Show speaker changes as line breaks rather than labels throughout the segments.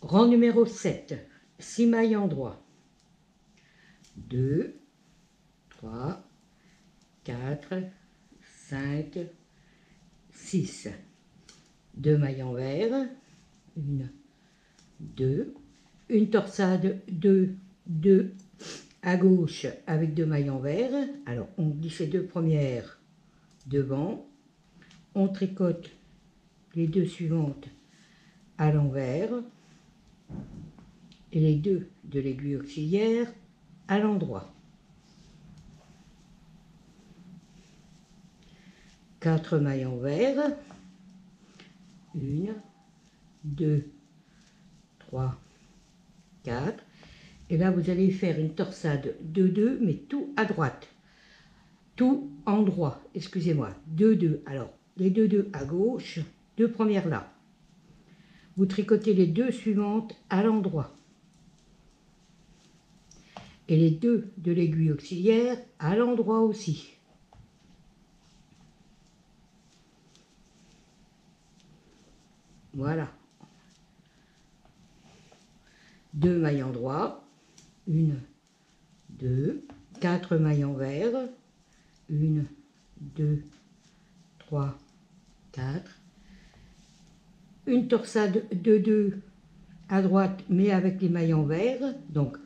Rang numéro 7, 6 mailles en droit. 2, 3, 4, 5, 6. 2 mailles envers. 1, 2. Une torsade 2, 2 à gauche avec 2 mailles envers. Alors on glisse les 2 premières devant. On tricote les 2 suivantes à l'envers. Et les 2 de l'aiguille auxiliaire à l'endroit. 4 mailles envers. 1, 2, 3, 4. Et là, vous allez faire une torsade 2-2, mais tout à droite. Tout en droit, excusez-moi. 2-2. Alors, les 2-2 à gauche, 2 premières là. Vous tricotez les 2 suivantes à l'endroit. Et les 2 de l'aiguille auxiliaire à l'endroit aussi. Voilà. 2 mailles en droit. 1, 2, 4 mailles envers. 1, 2, 3, 4. Une torsade 2-2 à droite, mais avec les mailles envers. Donc,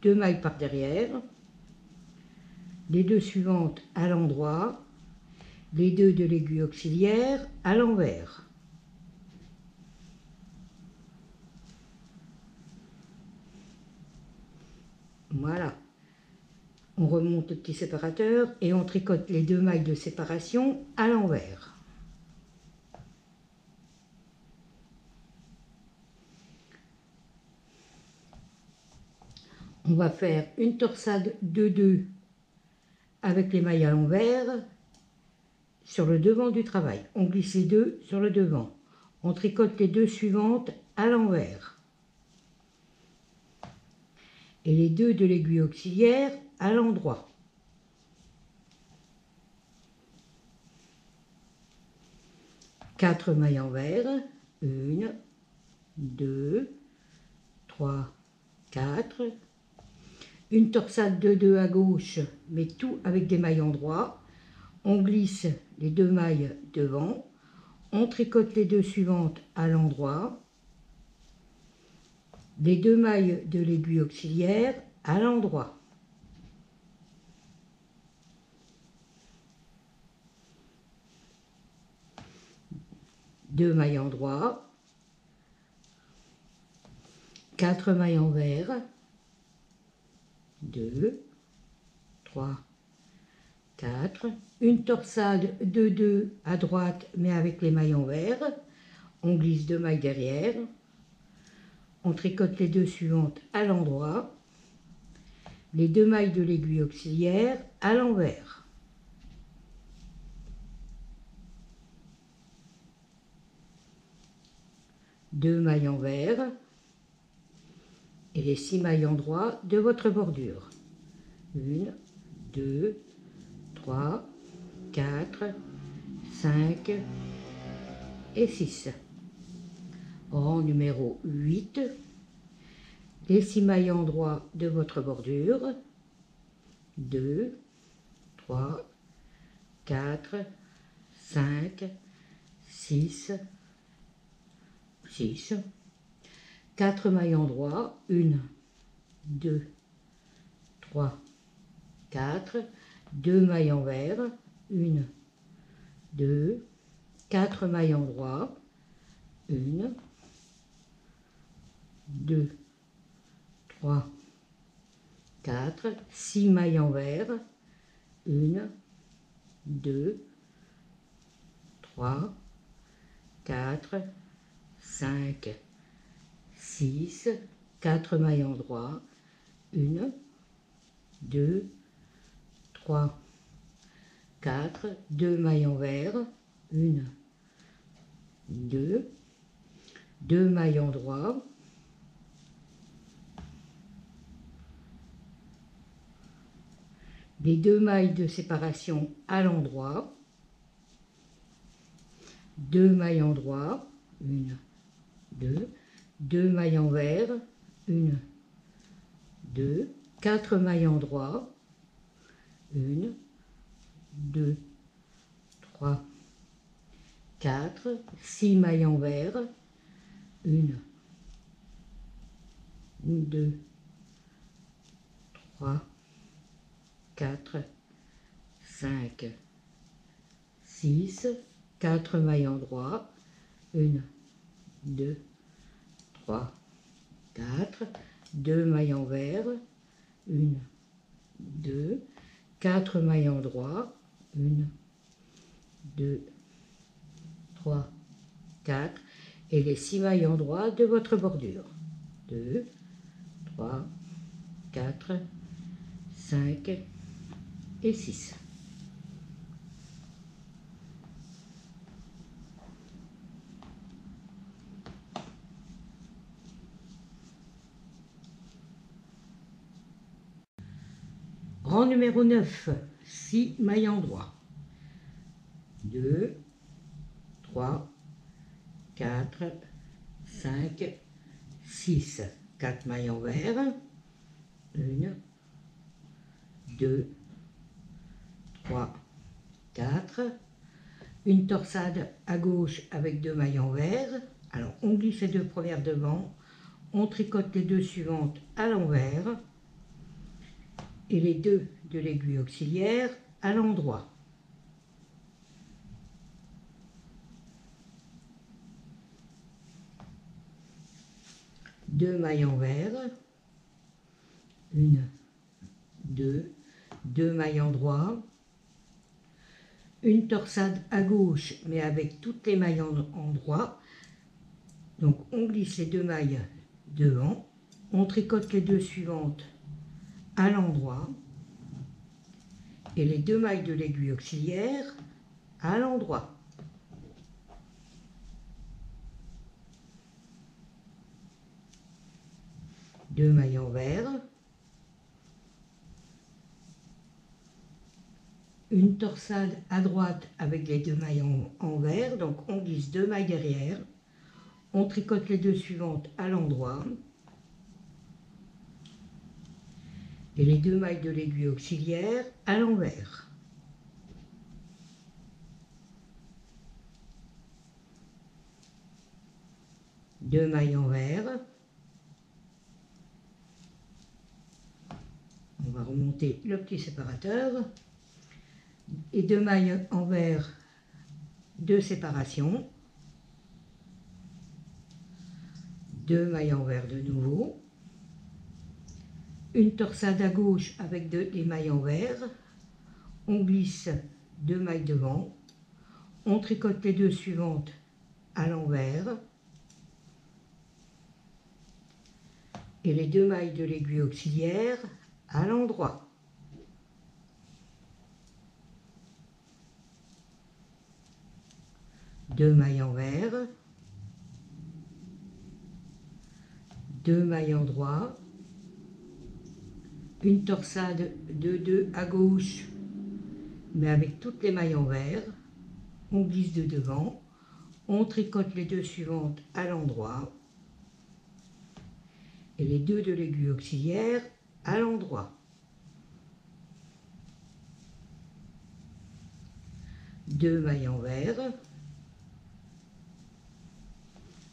2 mailles par derrière. Les 2 suivantes à l'endroit. Les 2 de l'aiguille auxiliaire à l'envers. Voilà. On remonte le petit séparateur et on tricote les 2 mailles de séparation à l'envers. On va faire une torsade 2-2 avec les mailles à l'envers sur le devant du travail. On glisse les 2 sur le devant. On tricote les 2 suivantes à l'envers. Et les 2 de l'aiguille auxiliaire à l'endroit. Quatre mailles envers. 1, 2, 3, 4. Une torsade 2-2 à gauche, mais tout avec des mailles en droit. On glisse les 2 mailles devant. On tricote les 2 suivantes à l'endroit. Les 2 mailles de l'aiguille auxiliaire à l'endroit. Deux mailles en droit. 4 mailles envers. 2, 3, 4. Une torsade 2-2 à droite, mais avec les mailles envers. On glisse 2 mailles derrière. On tricote les 2 suivantes à l'endroit. Les 2 mailles de l'aiguille auxiliaire à l'envers. Deux mailles envers. Et les 6 mailles en droit de votre bordure. 1, 2, 3, 4, 5 et 6. Rang numéro 8. Les 6 mailles en droit de votre bordure. 2, 3, 4, 5, 6, 6. 4 mailles en droit, 1, 2, 3, 4, 2 mailles envers, 1, 2, 4 mailles en droit, 1, 2, 3, 4, 6 mailles envers, 1, 2, 3, 4, 5, 6, 4 mailles en droit, 1, 2, 3, 4, 2 mailles envers, 1, 2, 2 mailles en droit, les 2 mailles de séparation à l'endroit, 2 mailles en droit, 1, 2, 2 mailles envers, 1, 2, 4 mailles en droit, 1, 2, 3, 4, 6 mailles envers, 1, 2, 3, 4, 5, 6, 4 mailles en droit, 1, 2, 3, 4, 2 mailles envers, 1, 2, 4 mailles en droit, 1, 2, 3, 4, et les 6 mailles en droit de votre bordure. 2, 3, 4, 5 et 6. Rang numéro 9, 6 mailles en droit. 2, 3, 4, 5, 6. 4 mailles envers. 1, 2, 3, 4. Une torsade à gauche avec 2 mailles envers. Alors on glisse les 2 premières devant. On tricote les 2 suivantes à l'envers. Et les 2 de l'aiguille auxiliaire à l'endroit. Deux mailles envers, 1, 2, 2 mailles en droit, une torsade à gauche mais avec toutes les mailles en droit. Donc on glisse les 2 mailles devant, on tricote les 2 suivantes à l'endroit et les 2 mailles de l'aiguille auxiliaire à l'endroit. Deux mailles envers, une torsade à droite avec les 2 mailles envers, donc on glisse 2 mailles derrière, on tricote les 2 suivantes à l'endroit et les 2 mailles de l'aiguille auxiliaire à l'envers. Deux mailles envers. On va remonter le petit séparateur. Et 2 mailles envers de séparation. 2 mailles envers de nouveau. Une torsade à gauche avec des mailles envers. On glisse 2 mailles devant. On tricote les 2 suivantes à l'envers. Et les 2 mailles de l'aiguille auxiliaire à l'endroit. Deux mailles envers, 2 mailles en droit, une torsade de 2 à gauche, mais avec toutes les mailles envers, on glisse de devant, on tricote les 2 suivantes à l'endroit, et les 2 de l'aiguille auxiliaire à l'endroit. Deux mailles envers,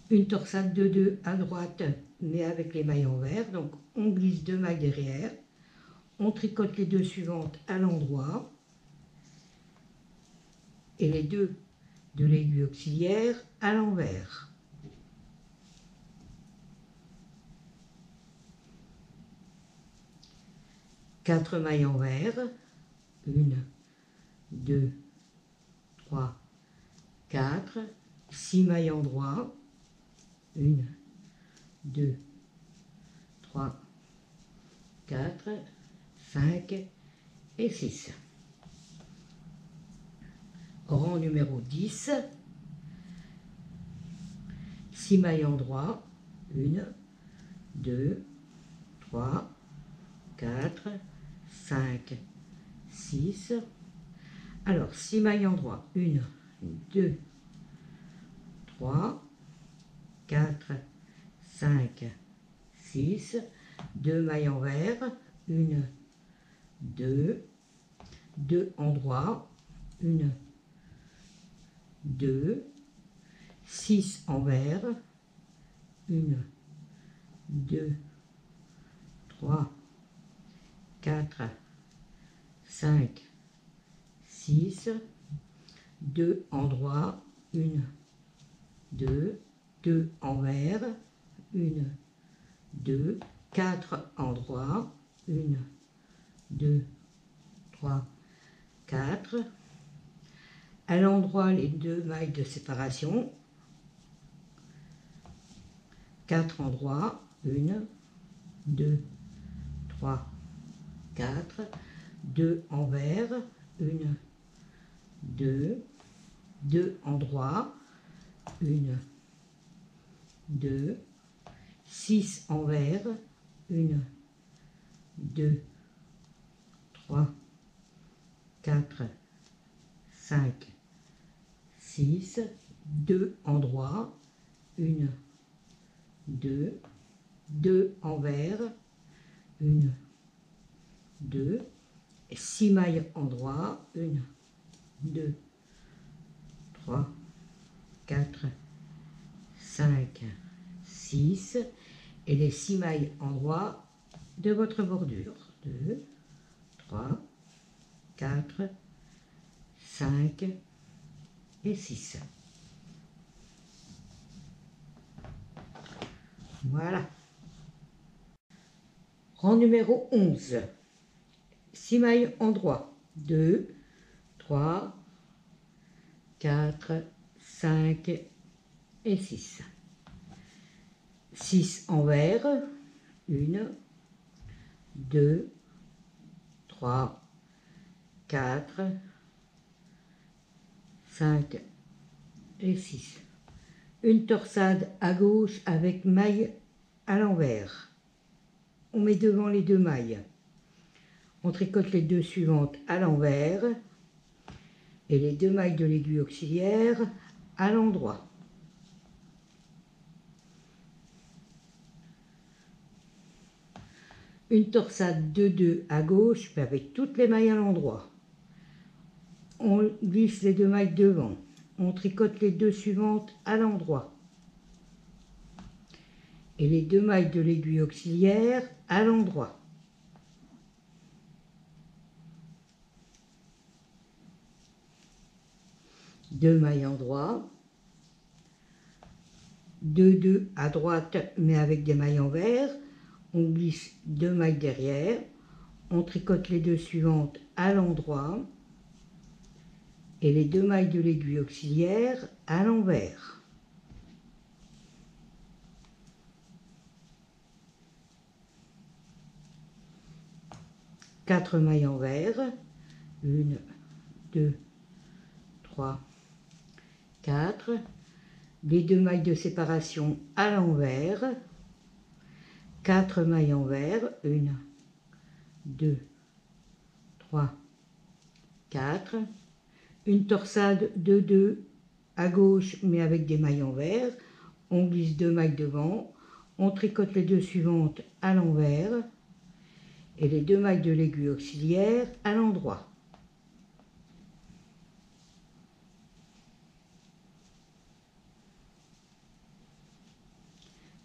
une torsade de 2 à droite, mais avec les mailles envers, donc on glisse 2 mailles derrière, on tricote les 2 suivantes à l'endroit, et les 2 de l'aiguille auxiliaire à l'envers. Quatre mailles envers, 1, 2, 3, 4, 6 mailles en droit, 1, 2, 3, 4, 5 et 6. Rang numéro 10, 6 mailles en droit, 1, 2, 3, 4, 5, 6. Alors, 6 mailles en droit, 1, 2, 3, 4, 5, 6, 2 mailles envers, 1, 2, 2 endroits, 1, 2, 6 envers, 1, 2, 3, 4, 5, 6, 2 endroits, 1, 2, 2 envers, 1, 2, 4 endroits, 1, 2, 3, 4. À l'endroit, les 2 mailles de séparation, 4 endroits, 1, 2, 3, 4, 2 envers, 1, 2, 2 endroits, 1, 2, 6 envers, 1, 2, 3, 4, 5, 6, 2 endroits, 1, 2, 2 envers, 1, 2, 6 mailles endroits, 1, 2, 3, 4, 5, 6, et les 6 mailles endroits de votre bordure. 2, 3, 4, 5 et 6. Voilà. Rang numéro 11. 6 mailles endroits. 2, 3, 4, 5 et 6. 6 envers. 1, 2, 3, 4, 5 et 6. Une torsade à gauche avec maille à l'envers. On met devant les 2 mailles. On tricote les 2 suivantes à l'envers et les 2 mailles de l'aiguille auxiliaire à l'endroit. Une torsade de 2 à gauche, mais avec toutes les mailles à l'endroit. On glisse les 2 mailles devant. On tricote les 2 suivantes à l'endroit. Et les 2 mailles de l'aiguille auxiliaire à l'endroit. Deux mailles endroit. 2, 2 à droite, mais avec des mailles envers. On glisse 2 mailles derrière. On tricote les 2 suivantes à l'endroit. Et les 2 mailles de l'aiguille auxiliaire à l'envers. Quatre mailles envers. 1, 2, 3, 4. Les 2 mailles de séparation à l'envers. 4 mailles envers. 1, 2, 3, 4. Une torsade de 2 à gauche, mais avec des mailles envers. On glisse 2 mailles devant. On tricote les 2 suivantes à l'envers. Et les 2 mailles de l'aiguille auxiliaire à l'endroit.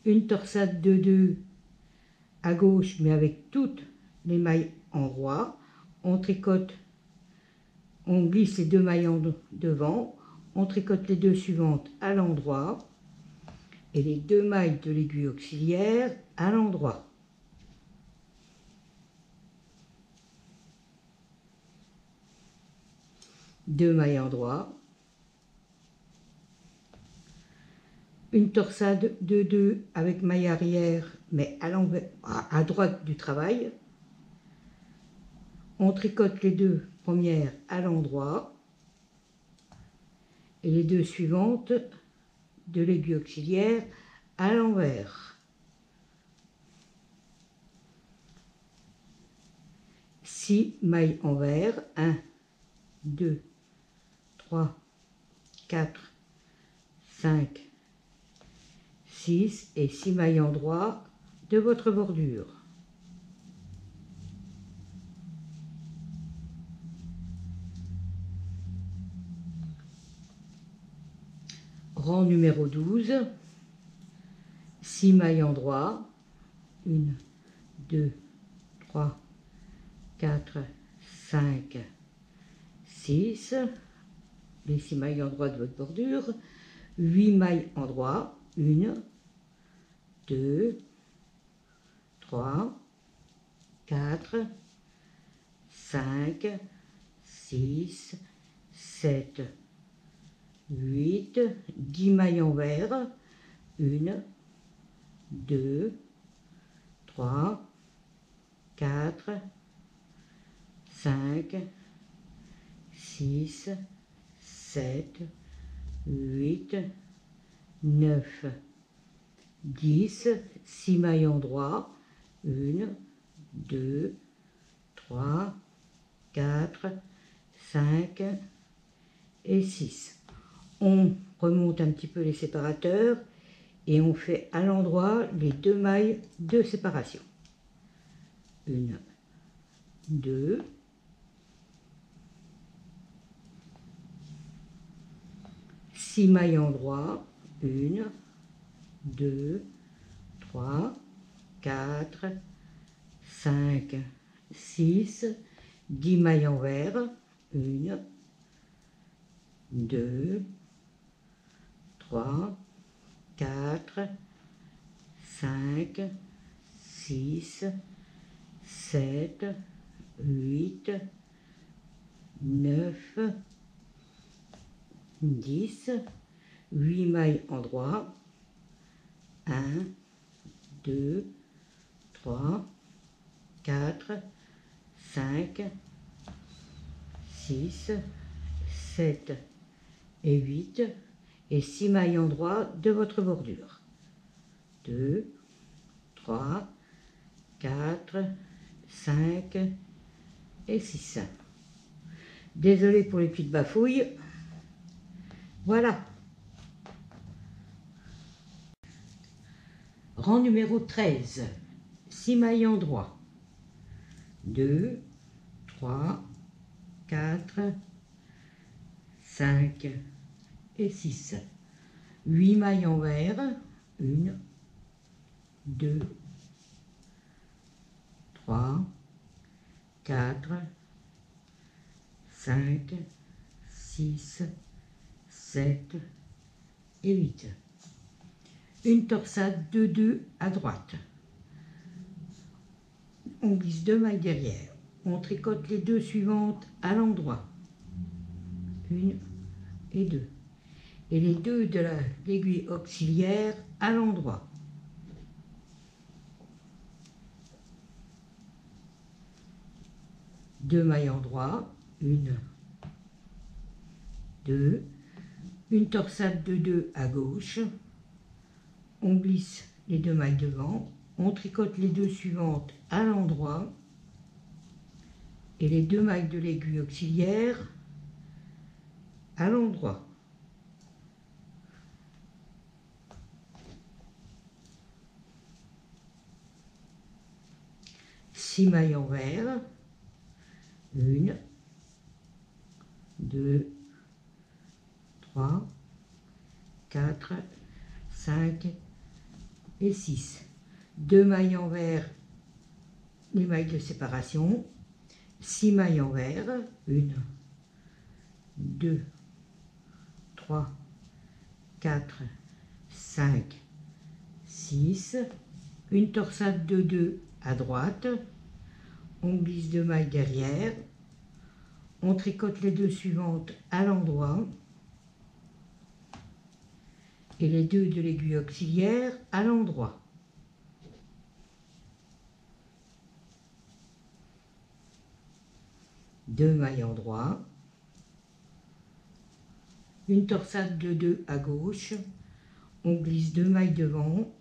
Une torsade de 2 à gauche, mais avec toutes les mailles en roi. On tricote, on glisse les 2 mailles devant. On tricote les 2 suivantes à l'endroit. Et les 2 mailles de l'aiguille auxiliaire à l'endroit. Deux mailles endroit. Une torsade de 2 avec maille arrière, mais à l'envers, à droite du travail. On tricote les 2 premières à l'endroit et les 2 suivantes de l'aiguille auxiliaire à l'envers. 6 mailles envers. 1, 2, 3, 4, 5, 6 et 6 mailles endroits de votre bordure. Rang numéro 12, 6 mailles endroits, 1, 2, 3, 4, 5, 6, les 6 mailles endroits de votre bordure, 8 mailles endroits, 1, 2, 3, 4, 5, 6, 7, 8, 10 mailles envers, 1, 2, 3, 4, 5, 6, 7, 8, 9, 10, 6 mailles endroits, 1, 2, 3, 4, 5 et 6. On remonte un petit peu les séparateurs et on fait à l'endroit les 2 mailles de séparation. 1, 2, 6 mailles endroits, 1, 2, 3, 4, 5, 6, 10 mailles envers, 1, 2, 3, 4, 5, 6, 7, 8, 9, 10, 8 mailles endroits, 1, 2, 3, 4, 5, 6, 7 et 8 et 6 mailles endroits de votre bordure. 2, 3, 4, 5 et 6. Désolée pour les petites bafouilles. Voilà. Rang numéro 13. 6 mailles endroits. 2, 3, 4, 5 et 6. 8 mailles envers. 1, 2, 3, 4, 5, 6, 7 et 8. Une torsade de 2 à droite. On glisse 2 mailles derrière. On tricote les 2 suivantes à l'endroit. 1 et 2. Et les 2 de l'aiguille auxiliaire à l'endroit. Deux mailles endroits. 1, 2. Une torsade de 2 à gauche. On glisse les 2 mailles devant. On tricote les 2 suivantes à l'endroit. Et les 2 mailles de l'aiguille auxiliaire à l'endroit. Six mailles envers. 1, 2, 3, 4, 5 et 6. 2 mailles envers les mailles de séparation. 6 mailles envers. 1, 2, 3, 4, 5, 6. Une torsade de 2 à droite. On glisse 2 mailles derrière. On tricote les 2 suivantes à l'endroit. Et les 2 de l'aiguille auxiliaire à l'endroit. Deux mailles endroits. Une torsade de 2 à gauche. On glisse 2 mailles devant.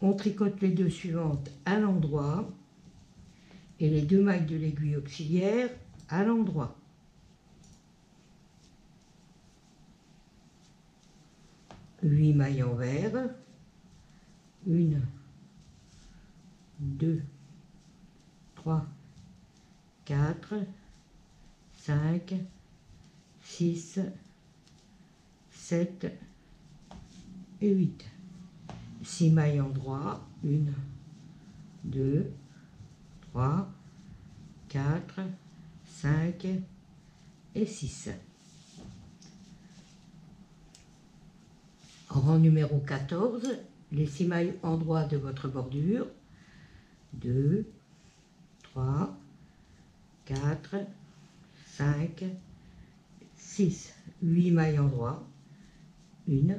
On tricote les 2 suivantes à l'endroit. Et les 2 mailles de l'aiguille auxiliaire à l'endroit. 8 mailles envers, 1, 2, 3, 4, 5, 6, 7 et 8. 6 mailles endroits, 1, 2, 3, 4, 5 et 6. Rang numéro 14, les 6 mailles endroits de votre bordure, 2, 3, 4, 5, 6, 8 mailles endroits, 1,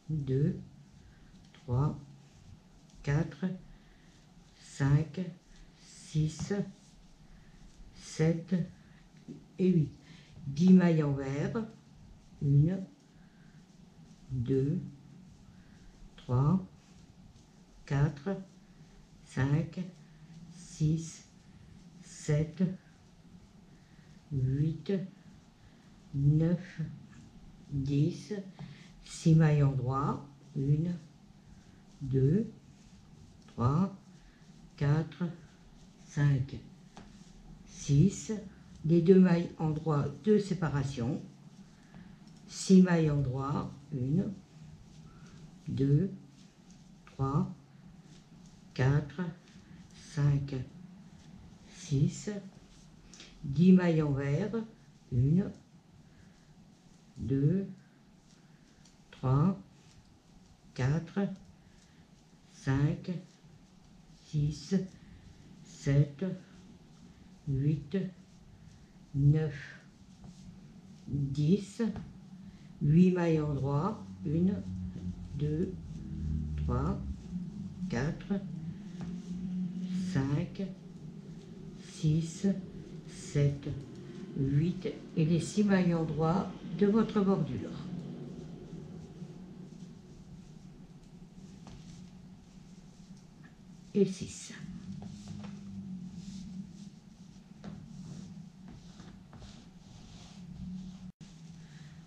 2, 3, 4, 5, 6, 7 et 8. 10 mailles envers, 1, 2, 3, 4, 5, 6, 7, 8, 9, 10, 6 mailles endroits, 1, 2, 3, 4, 5, 6, les 2 mailles endroits de séparation, 6 mailles endroits, 1, 2, 3, 4, 5, 6, 10 mailles envers, 1, 2, 3, 4, 5, 6, 7, 8, 9, 10, 8 mailles endroits, 1, 2, 3, 4, 5, 6, 7, 8 et les 6 mailles endroits de votre bordure. Et 6.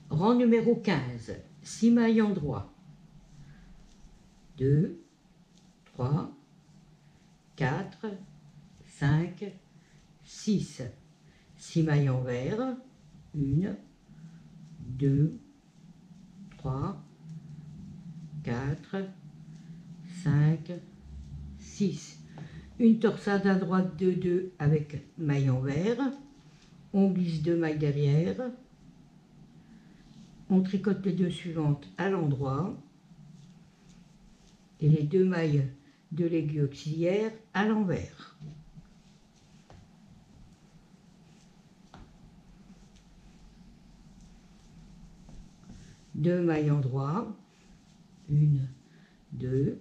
Rang numéro 15, 6 mailles endroits, 2, 3, 4, 5, 6, 6 mailles envers, 1, 2, 3, 4, 5, 6. Une torsade à droite de 2 avec maille envers, on glisse 2 mailles derrière, on tricote les 2 suivantes à l'endroit et les 2 mailles de l'aiguille auxiliaire à l'envers. Deux mailles endroits, 1, 2,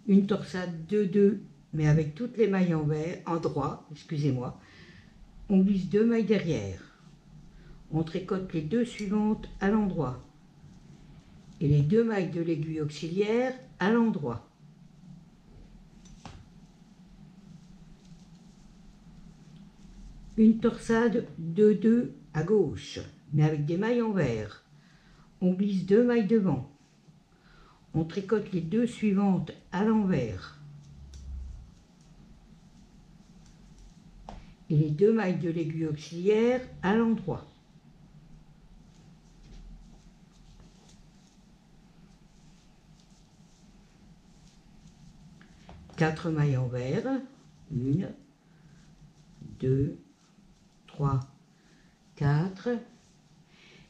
une torsade de 2 mais avec toutes les mailles endroit, excusez-moi, on glisse 2 mailles derrière, on tricote les 2 suivantes à l'endroit et les 2 mailles de l'aiguille auxiliaire à l'endroit. Une torsade de 2 à gauche, mais avec des mailles envers. On glisse 2 mailles devant. On tricote les 2 suivantes à l'envers. Et les 2 mailles de l'aiguille auxiliaire à l'endroit. Quatre mailles envers, 1, 2, 3, 4,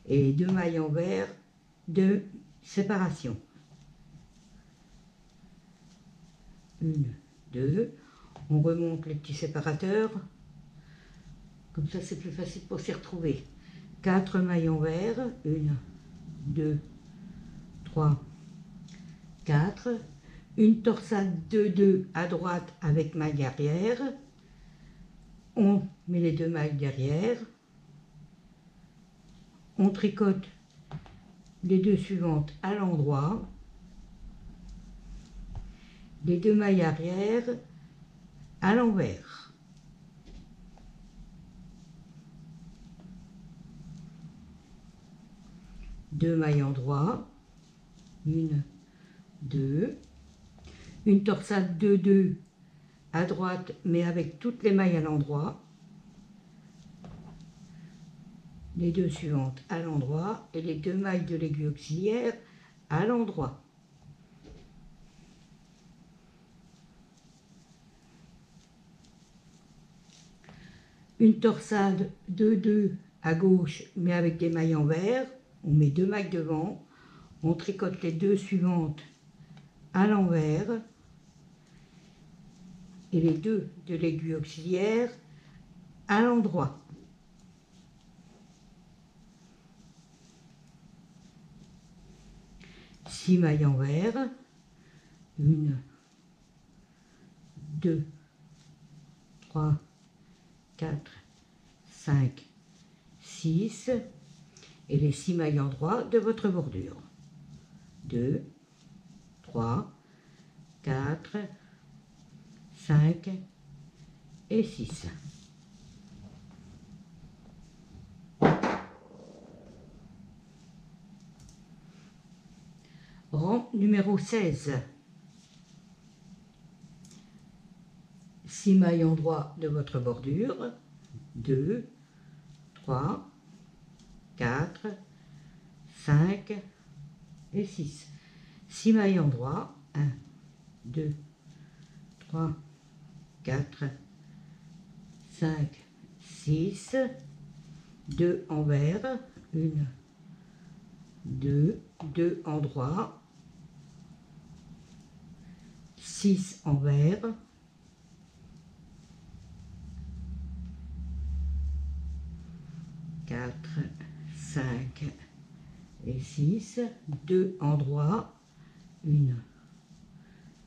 et les 2 mailles envers de séparation. 1, 2, on remonte les petits séparateurs, comme ça c'est plus facile pour s'y retrouver. 4 mailles envers, 1, 2, 3, 4, une torsade de 2 à droite avec maille arrière, on met les 2 mailles derrière, on tricote les 2 suivantes à l'endroit, les 2 mailles arrière à l'envers. Deux mailles endroits, 1, 1, 2, une torsade 2, 2 à droite, mais avec toutes les mailles à l'endroit, les deux suivantes à l'endroit et les deux mailles de l'aiguille auxiliaire à l'endroit. Une torsade 2, 2 à gauche, mais avec des mailles en vert, on met deux mailles devant, on tricote les deux suivantes à l'envers et les deux de l'aiguille auxiliaire à l'endroit. Six mailles en vert, 1, 2, 3, 4, 5, 6 et les 6 mailles en droit de votre bordure. 2, 3, 4, 5 et 6. Rang numéro 16. 6 mailles en droit de votre bordure. 2, 3, 4, 5 et 6. 6 mailles en droit. 1, 2, 3, 4, 5, 6. 2 en vert. 1, 2, 2 en droit. 6 en vert. 4, 5 et 6, 2 en droit, 1,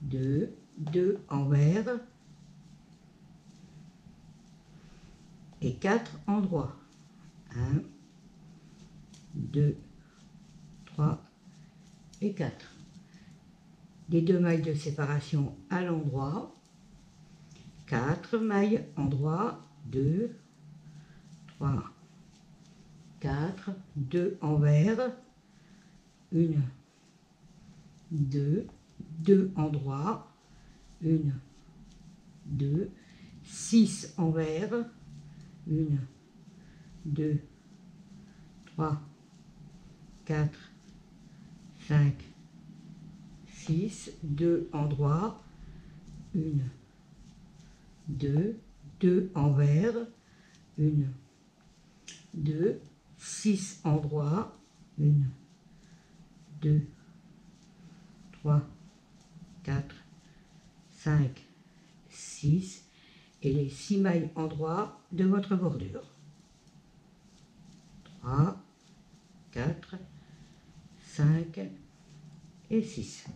2, 2 en vert et 4 en droit, 1, 2, 3 et 4. Les deux mailles de séparation à l'endroit, 4 mailles en droit, 2, 3, 4, 2 en vert, 1, 2, 2 en droit, 1, 2, 6 en vert, 1, 2, 3, 4, 5, 6, 2 en droit, 1, 2, 2 en vert, 1, 2, 6 en droit, 1, 2, 3, 4, 5, 6 et les 6 mailles en droit de votre bordure. 3, 4, 5 et 6.